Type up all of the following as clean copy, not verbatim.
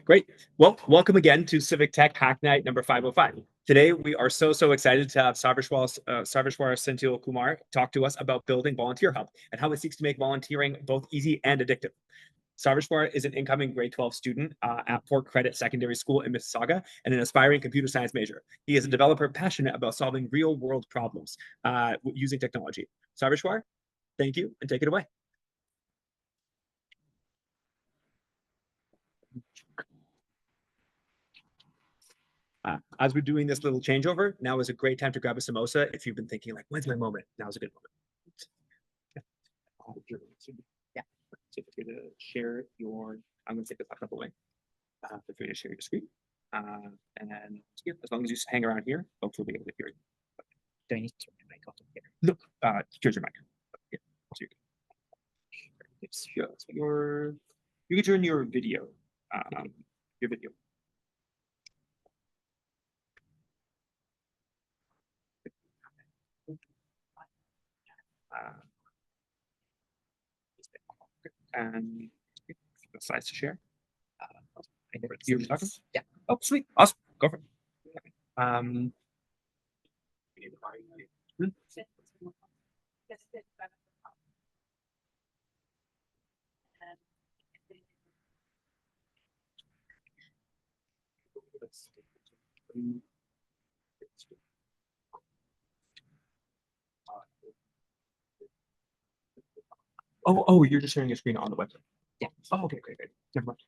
Great. Well, welcome again to Civic Tech Hacknight number 505. Today, we are so excited to have Sarveshwar Senthil Kumar talk to us about building VolunteerHub and how it seeks to make volunteering both easy and addictive. Sarveshwar is an incoming grade 12 student at Port Credit Secondary School in Mississauga and an aspiring computer science major. He is a developer passionate about solving real-world problems using technology. Sarveshwar, thank you, and take it away. As we're doing this little changeover, now is a great time to grab a samosa. If you've been thinking like, when's my moment? Now is a good moment. Yeah. So if you're going to share your, I'm going to take this up away. Feel free to share your screen. And then yeah, as long as you hang around here, folks will be able to hear you. Do I need to turn my mic off here? No, here's your mic. Yeah, so it's just your, you can turn your video. Your video. And the slides to share. You're talking? Yeah. Oh, sweet. Awesome. Go for it. Oh, you're just sharing your screen on the website. Yeah. Oh, okay, great. Never mind.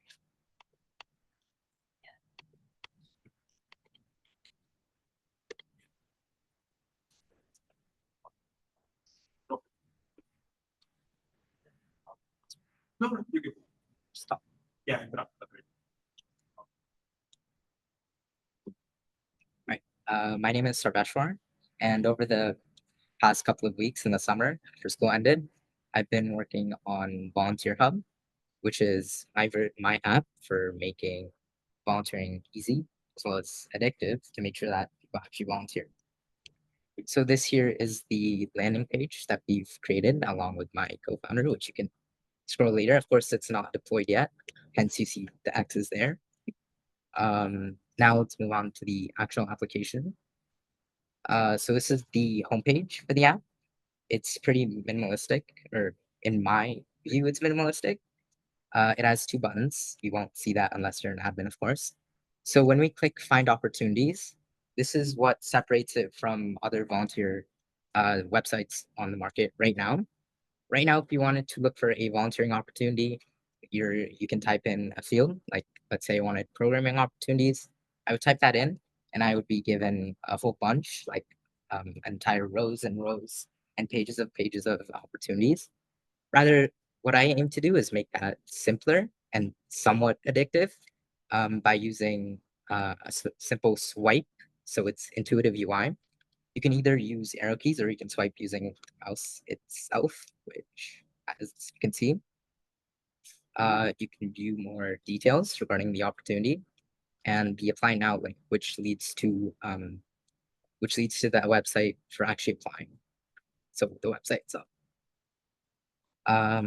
No, you're good. Stop. Yeah, put up. Right. My name is Sarveshwar, and over the past couple of weeks in the summer after school ended, I've been working on VolunteerHub, which is my app for making volunteering easy as well as addictive to make sure that people actually volunteer. So this here is the landing page that we've created along with my co-founder, which you can scroll later. Of course, it's not deployed yet, hence you see the X's there. Now let's move on to the actual application. So this is the homepage for the app. It's pretty minimalistic, or in my view, it's minimalistic. It has two buttons. You won't see that unless you're an admin, of course. So when we click find opportunities, this is what separates it from other volunteer websites on the market right now. Right now, if you wanted to look for a volunteering opportunity, you can type in a field, like let's say I wanted programming opportunities. I would type that in and I would be given a full bunch, like entire rows and rows and pages of opportunities. Rather, what I aim to do is make that simpler and somewhat addictive by using a simple swipe. So it's intuitive UI. You can either use arrow keys or you can swipe using the mouse itself, which, as you can see, you can view more details regarding the opportunity and the apply now link, which leads to that website for actually applying. So the website itself. I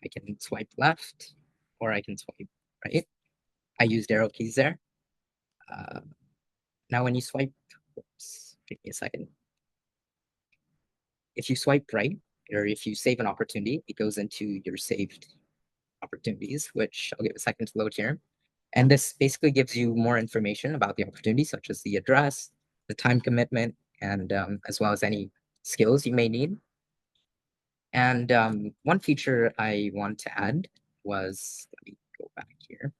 can swipe left or I can swipe right. I used arrow keys there. Now when you swipe, oops, give me a second. If you swipe right, or if you save an opportunity, it goes into your saved opportunities, which I'll give a second to load here. And this basically gives you more information about the opportunity, such as the address, the time commitment, and as well as any skills you may need. And one feature I want to add was, let me go back here.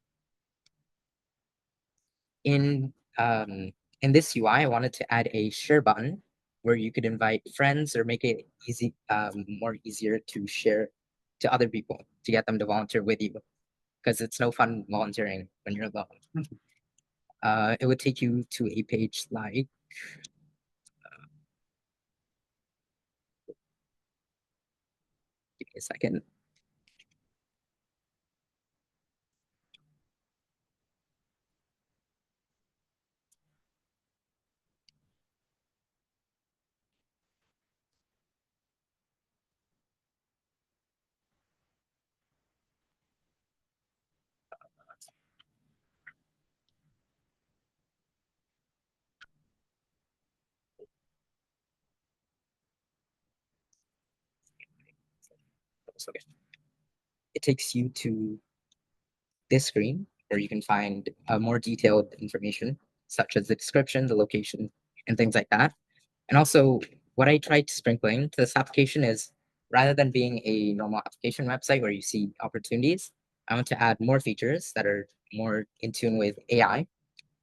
In this UI, I wanted to add a share button where you could invite friends or make it easy, more easier to share to other people to get them to volunteer with you, because it's no fun volunteering when you're alone. It would take you to a page like give me a second. Okay. It takes you to this screen where you can find more detailed information, such as the description, the location, and things like that. And also, what I tried to sprinkle into this application is rather than being a normal application website where you see opportunities, I want to add more features that are more in tune with AI,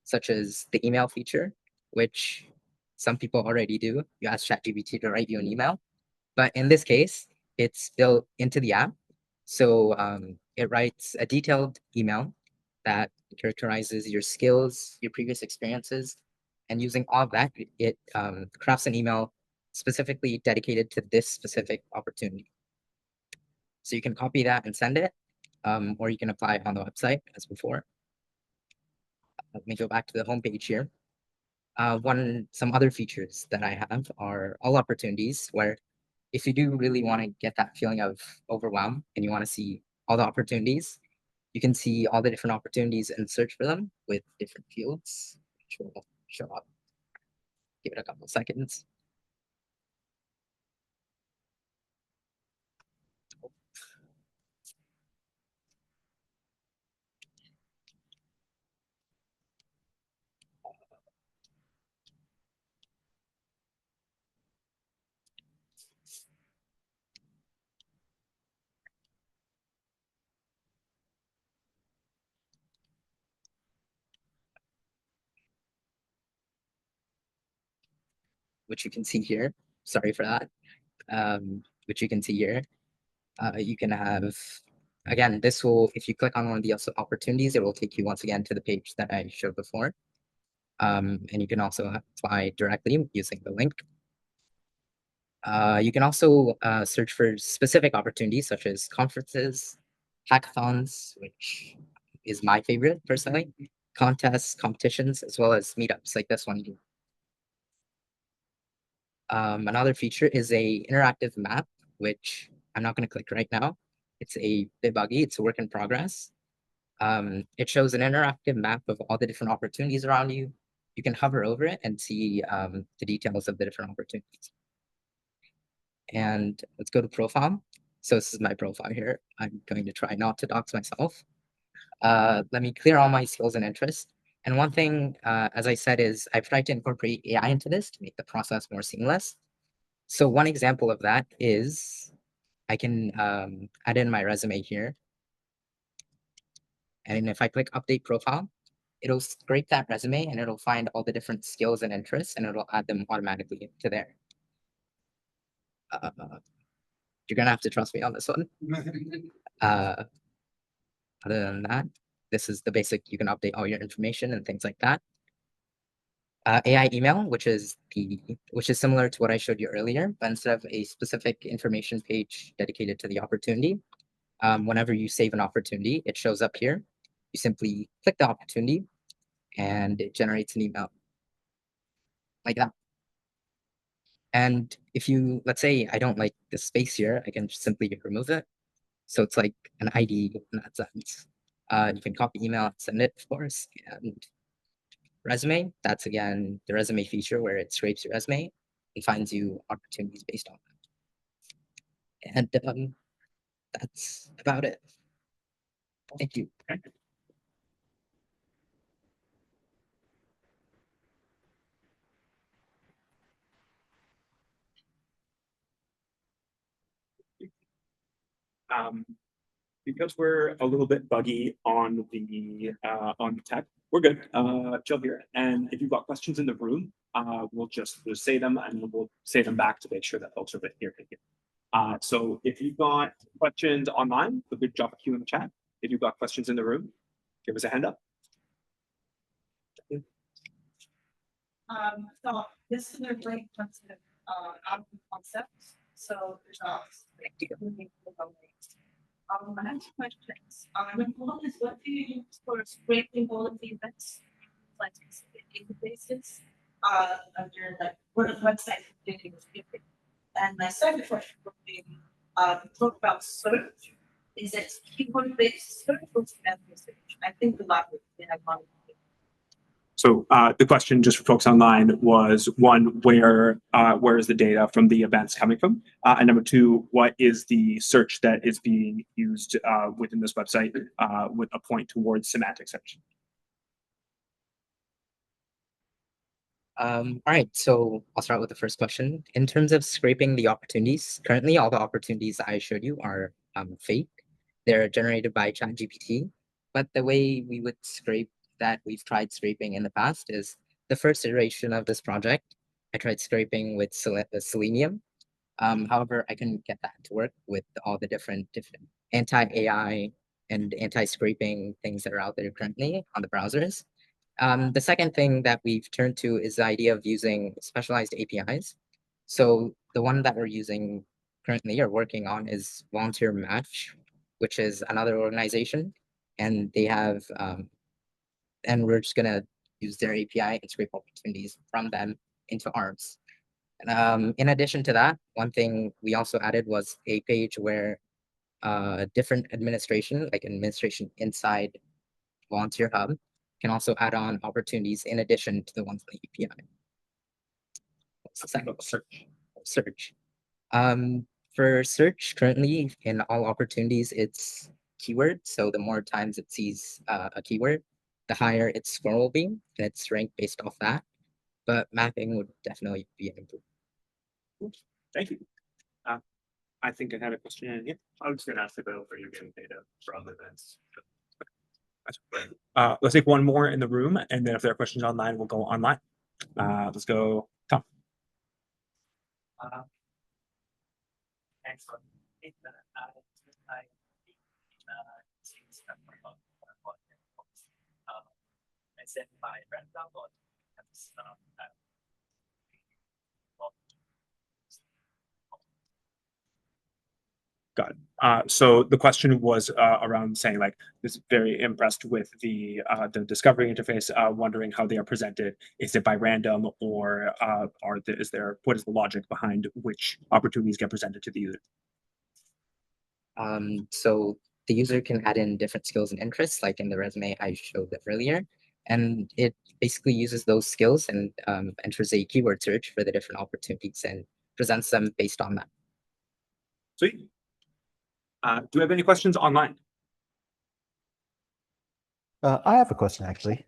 such as the email feature, which some people already do. You ask ChatGPT to write you an email, but in this case, it's built into the app. So it writes a detailed email that characterizes your skills, your previous experiences, and using all of that, it crafts an email specifically dedicated to this specific opportunity. So you can copy that and send it, or you can apply it on the website as before. Let me go back to the homepage here. Some other features that I have are all opportunities, where if you do really want to get that feeling of overwhelm and you want to see all the opportunities, you can see all the different opportunities and search for them with different fields, which will show up. Give it a couple of seconds. Which you can see here. Sorry for that. Which you can see here. You can have, again, this will, if you click on one of the opportunities, it will take you once again to the page that I showed before. And you can also apply directly using the link. You can also search for specific opportunities such as conferences, hackathons, which is my favorite personally, contests, competitions, as well as meetups like this one. Another feature is a interactive map, which I'm not going to click right now. It's a bit buggy. It's a work in progress. It shows an interactive map of all the different opportunities around you. You can hover over it and see the details of the different opportunities. And let's go to profile. So this is my profile here. I'm going to try not to dox myself. Let me clear all my skills and interests. And one thing, as I said, is I've tried to incorporate AI into this to make the process more seamless. So one example of that is I can add in my resume here. And if I click update profile, it'll scrape that resume and it'll find all the different skills and interests and it'll add them automatically to there. You're gonna have to trust me on this one. Other than that, this is the basic, you can update all your information and things like that. AI email, which is similar to what I showed you earlier, but instead of a specific information page dedicated to the opportunity, whenever you save an opportunity, it shows up here. You simply click the opportunity and it generates an email like that. And if you, let's say I don't like the space here, I can just simply remove it. So it's like an ID in that sense. You can copy email and send it, of course. And resume, that's again the resume feature where it scrapes your resume and finds you opportunities based on that. And that's about it. Thank you. Because we're a little bit buggy on the tech, we're good. Chill here. And if you've got questions in the room, we'll just say them and we'll say them back to make sure that folks are here. So if you've got questions online, we could drop a Q in the chat. If you've got questions in the room, give us a hand up. So this is a great concept, concept. So there's I have two questions. One is what do you use for scraping all of the events, like specific databases, under like what website do you use? And my second question would be, talk about search. Is it keyword based search or spam research? I think the lot would be like one. So the question just for folks online was one, where is the data from the events coming from? And number two, what is the search that is being used within this website with a point towards semantic search? All right, so I'll start with the first question. In terms of scraping the opportunities, currently all the opportunities I showed you are fake. They're generated by ChatGPT, but the way we would scrape that we've tried scraping in the past is the first iteration of this project. I tried scraping with Selenium. However, I couldn't get that to work with all the different anti-AI and anti-scraping things that are out there currently on the browsers. The second thing that we've turned to is the idea of using specialized APIs. So the one that we're using currently or working on is Volunteer Match, which is another organization, and they have, and we're just gonna use their API and scrape opportunities from them into ours. In addition to that, one thing we also added was a page where different administration, like administration inside Volunteer Hub, can also add on opportunities in addition to the ones in the API. What's the second? Search. For search, currently in all opportunities, it's keyword. So the more times it sees a keyword, the higher its score will be, and it's ranked based off that. But mapping would definitely be an improvement. Thank you. I think I had a question in here. I was gonna ask about where you're getting data from events. Let's take one more in the room, and then if there are questions online, we'll go online. Let's go, Tom. Excellent. I sent my friend download. Got it. So the question was around saying like is very impressed with the discovery interface, wondering how they are presented. Is it by random or what is the logic behind which opportunities get presented to the user? So the user can add in different skills and interests, like in the resume I showed earlier, and it basically uses those skills and enters a keyword search for the different opportunities and presents them based on that. Sweet. Do we have any questions online? I have a question, actually.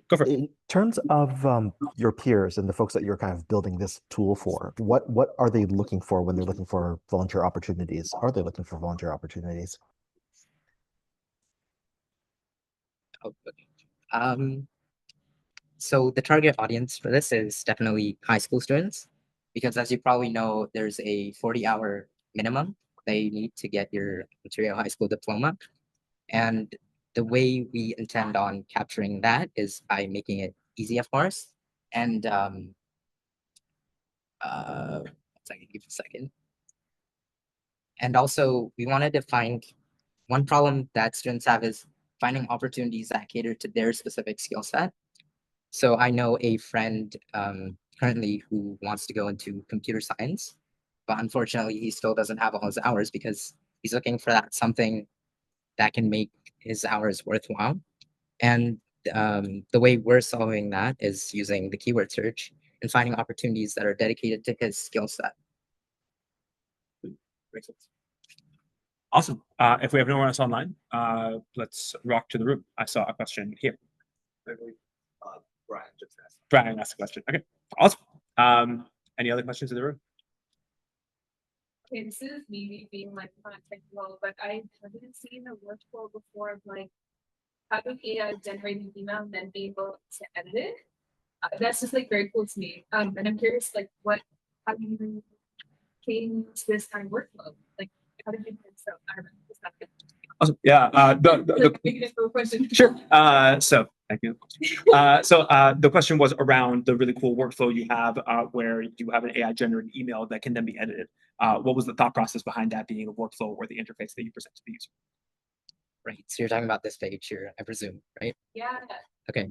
Go for it. In terms of your peers and the folks that you're kind of building this tool for, what are they looking for when they're looking for volunteer opportunities? Are they looking for volunteer opportunities? So the target audience for this is definitely high school students, because as you probably know, there's a 40-hour minimum they need to get your Ontario high school diploma. And the way we intend on capturing that is by making it easy, of course. And give a second. And also we wanted to find one problem that students have is finding opportunities that cater to their specific skill set. So I know a friend currently who wants to go into computer science, but unfortunately he still doesn't have all his hours because he's looking for that something that can make his hours worthwhile. And the way we're solving that is using the keyword search and finding opportunities that are dedicated to his skill set. Makes sense. Awesome. If we have no one else online, let's rock to the room. I saw a question here. Brian just asked. Brian asked a question. Okay, awesome. Any other questions in the room? Okay, this is maybe being like not technical, but I haven't seen a workflow before of like having AI generate an email and then being able to edit it. That's just like very cool to me. And I'm curious, like, how do you change this kind of workflow? Like, how did you do it? So I don't know. It's not good. Awesome. Yeah. Question. Sure. So thank you. So the question was around the really cool workflow you have where you have an AI generated email that can then be edited. What was the thought process behind that being a workflow or the interface that you present to the user? Right. So you're talking about this page here, I presume, right? Yeah. Okay.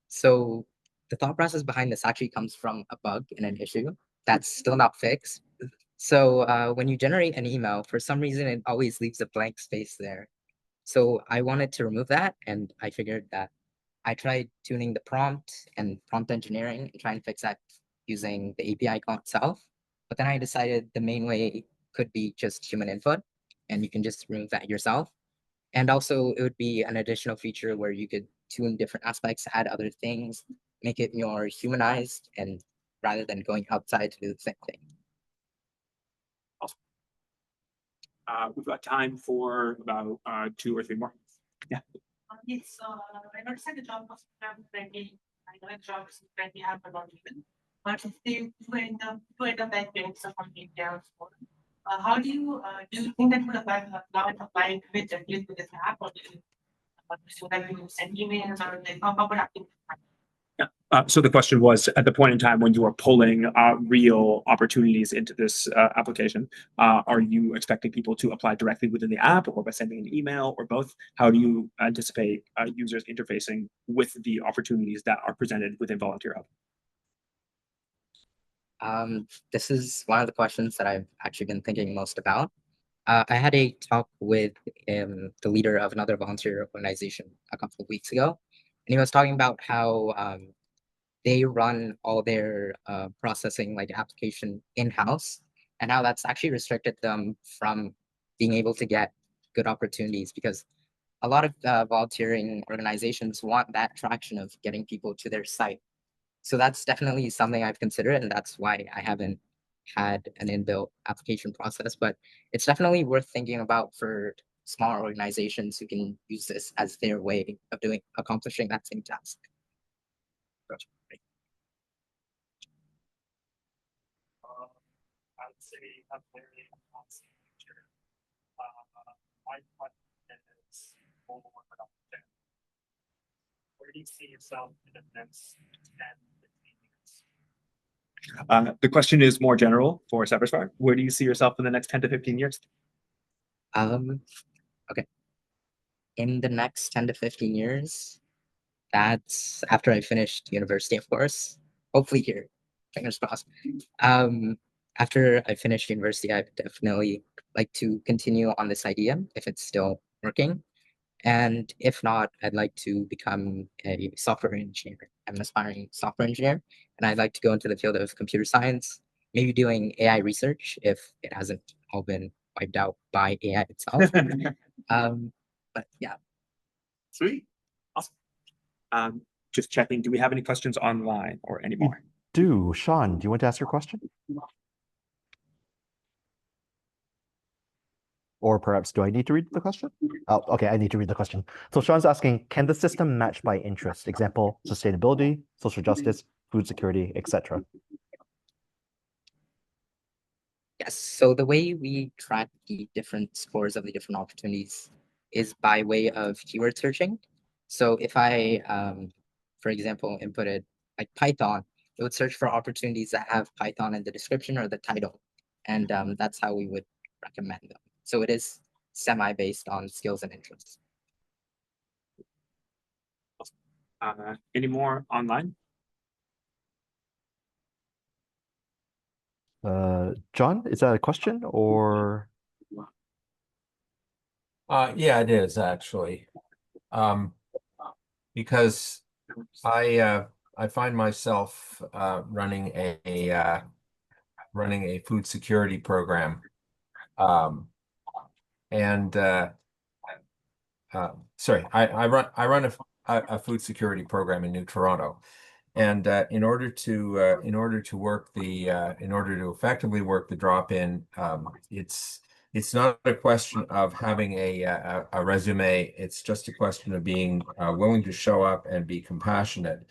So the thought process behind this actually comes from a bug in an issue that's still not fixed. So when you generate an email, for some reason, it always leaves a blank space there. So I wanted to remove that, and I figured that I tried tuning the prompt and prompt engineering and trying to fix that using the API call itself. But then I decided the main way could be just human input, and you can just remove that yourself. And also, it would be an additional feature where you could tune different aspects, add other things, make it more humanized, and rather than going outside to do the same thing. We've got time for about 2 or 3 more. Yes, I understand the job was very, I know the job is very hard for not even. But if they end up like doing someone in there, do you think that would apply with this app, or do you so that you send emails, or like how would happen? Yeah. So the question was, at the point in time when you are pulling real opportunities into this application, are you expecting people to apply directly within the app, or by sending an email, or both? How do you anticipate users interfacing with the opportunities that are presented within VolunteerHub? This is one of the questions that I've actually been thinking most about. I had a talk with the leader of another volunteer organization a couple of weeks ago, and he was talking about how they run all their processing, like application in-house, and how that's actually restricted them from being able to get good opportunities, because a lot of volunteering organizations want that traction of getting people to their site. So that's definitely something I've considered, and that's why I haven't had an inbuilt application process, but it's definitely worth thinking about for smaller organizations who can use this as their way of accomplishing that same task. I would say a very advanced future. My question is more about that. Where do you see yourself in the next 10, 15 years? The question is more general for Sarveshwar. Where do you see yourself in the next 10 to 15 years? Okay. In the next 10 to 15 years, that's after I finished university, of course. Hopefully here, fingers crossed. After I finished university, I'd definitely like to continue on this idea if it's still working. And if not, I'd like to become a software engineer. I'm an aspiring software engineer, and I'd like to go into the field of computer science, maybe doing AI research if it hasn't all been wiped out by AI itself. But yeah. Sweet. Awesome. Just checking, do we have any questions online or any more? Do Sean, do you want to ask your question? Or perhaps do I need to read the question? Oh, okay, I need to read the question. So Sean's asking, can the system match by interest? Example, sustainability, social justice, food security, etc. Yes, so the way we track the different scores of the different opportunities is by way of keyword searching. So if I, for example, inputted like Python, it would search for opportunities that have Python in the description or the title. And that's how we would recommend them. So it is semi-based on skills and interests. Any more online? John, is that a question or? Yeah, it is actually. Because I find myself running a food security program. Sorry, I run a food security program in New Toronto. And in order to effectively work the drop-in, it's not a question of having a resume. It's just a question of being willing to show up and be compassionate.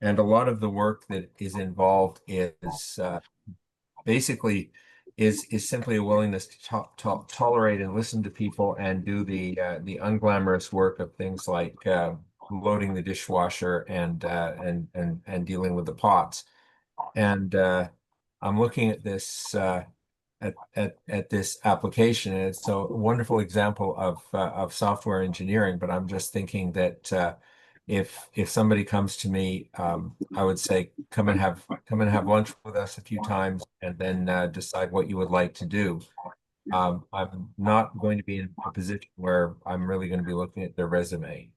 And a lot of the work that is involved is basically simply a willingness to tolerate and listen to people and do the unglamorous work of things like loading the dishwasher and dealing with the pots. And I'm looking at this at this application, and it's a wonderful example of software engineering. But I'm just thinking that if somebody comes to me, I would say come and have lunch with us a few times, and then decide what you would like to do. I'm not going to be in a position where I'm really going to be looking at their resume.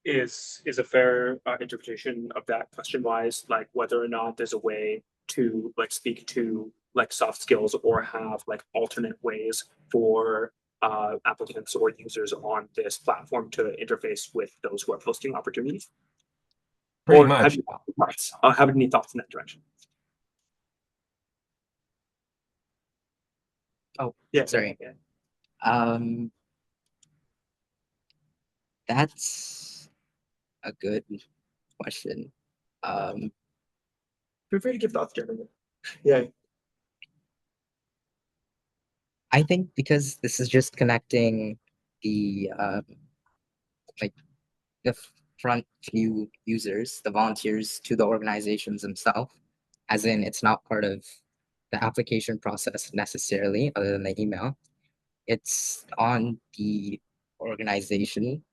is a fair interpretation of that question wise, like whether or not there's a way to like speak to like soft skills or have like alternate ways for applicants or users on this platform to interface with those who are posting opportunities? Pretty Or much. have any thoughts in that direction? Oh, Yeah, sorry. yeah. That's a good question. Feel free to give thoughts, Jeremy. Yeah. I think because this is just connecting the like the front view users, the volunteers, to the organizations themselves, as in it's not part of the application process necessarily, other than the email. It's on the organization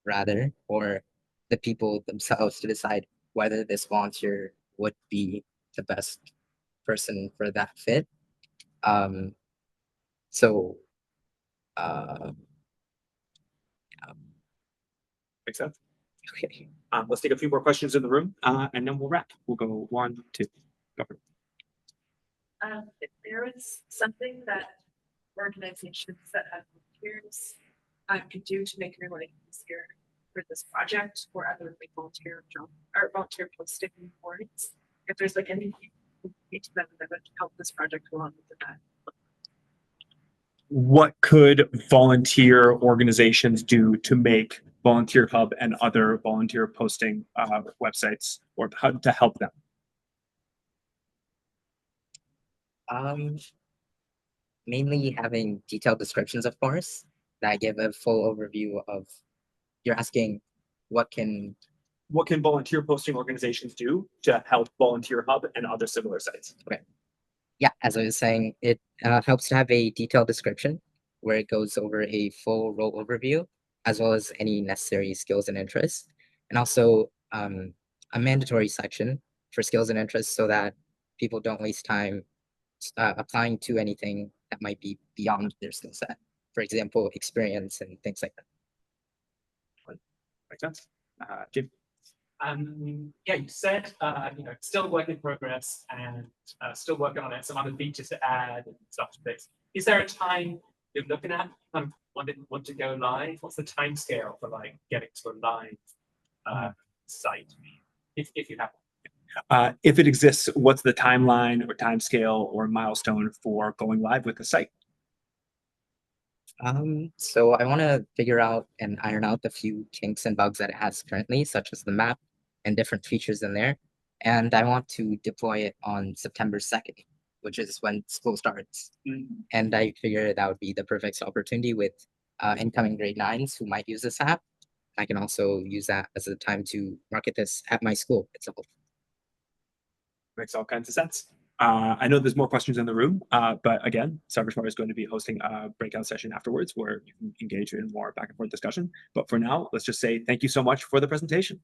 rather, or the people themselves to decide whether this volunteer would be the best person for that fit. Um, so uh, Makes sense. okay. Let's take a few more questions in the room, and then we'll wrap. We'll go 1, 2. Go for it. If there is something that organizations that have volunteers could do to make your life easier for this project or other like volunteer job or volunteer posting boards, if there's like anything you need to them that would help this project along with that. What could volunteer organizations do to make VolunteerHub and other volunteer posting websites, or how to help them? Mainly having detailed descriptions, of course, that give a full overview of. You're asking what can. What can volunteer posting organizations do to help VolunteerHub and other similar sites? Yeah, as I was saying, it helps to have a detailed description where it goes over a full role overview, as well as any necessary skills and interests, and also a mandatory section for skills and interests so that people don't waste time applying to anything that might be beyond their skill set. For example, experience and things like that. Makes sense. Jim? Yeah, you said, still work in progress and still working on it, some other features to add and stuff to fix. Is there a time you're looking at, want to go live? What's the time scale for like getting to a live site, if you have one? If it exists, what's the timeline or time scale or milestone for going live with the site? So I want to figure out and iron out the few kinks and bugs that it has currently, such as the map and different features in there. And I want to deploy it on September 2nd, which is when school starts. And I figured that would be the perfect opportunity with incoming grade 9s who might use this app. I can also use that as a time to market this at my school itself. Makes all kinds of sense. I know there's more questions in the room, but again, Sarveshwar is going to be hosting a breakout session afterwards where you can engage in more back and forth discussion. But for now, let's just say thank you so much for the presentation.